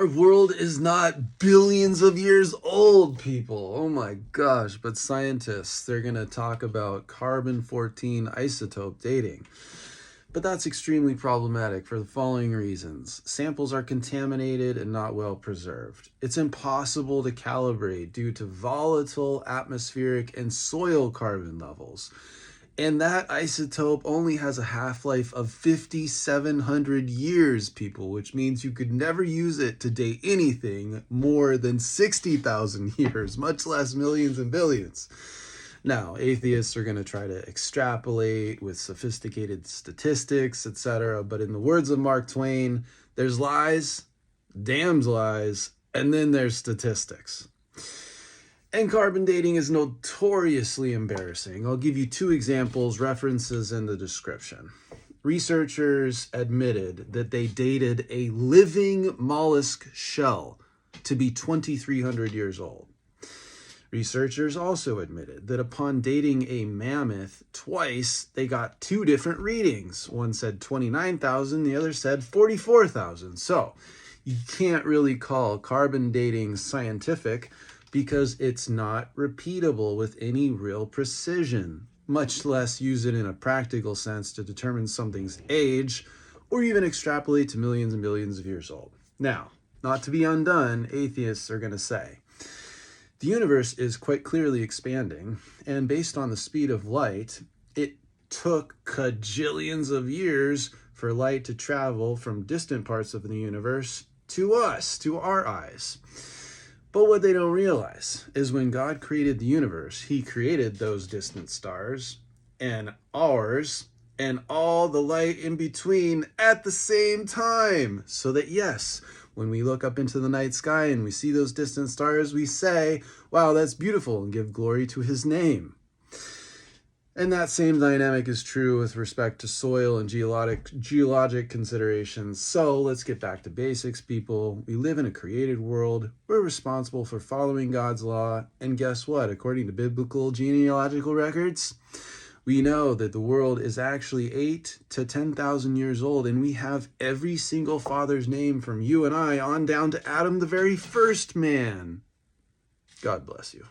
Our world is not billions of years old, people. Oh my gosh. But scientists, they're going to talk about carbon-14 isotope dating. But that's extremely problematic for the following reasons. Samples are contaminated and not well preserved. It's impossible to calibrate due to volatile atmospheric and soil carbon levels. And that isotope only has a half-life of 5,700 years, people, which means you could never use it to date anything more than 60,000 years, much less millions and billions. Now, atheists are going to try to extrapolate with sophisticated statistics, etc. But in the words of Mark Twain, there's lies, damned lies, and then there's statistics. And carbon dating is notoriously embarrassing. I'll give you two examples, references in the description. Researchers admitted that they dated a living mollusk shell to be 2,300 years old. Researchers also admitted that upon dating a mammoth twice, they got two different readings. One said 29,000, the other said 44,000. So you can't really call carbon dating scientific because it's not repeatable with any real precision, much less use it in a practical sense to determine something's age or even extrapolate to millions and billions of years old. Now, not to be undone, atheists are going to say, the universe is quite clearly expanding, and based on the speed of light, it took cajillions of years for light to travel from distant parts of the universe to us, to our eyes. But what they don't realize is when God created the universe, he created those distant stars and ours and all the light in between at the same time. So that yes, when we look up into the night sky and we see those distant stars, we say, wow, that's beautiful, and give glory to his name. And that same dynamic is true with respect to soil and geologic considerations. So let's get back to basics, people. We live in a created world. We're responsible for following God's law. And guess what? According to biblical genealogical records, we know that the world is actually 8,000 to 10,000 years old, and we have every single father's name from you and I on down to Adam, the very first man. God bless you.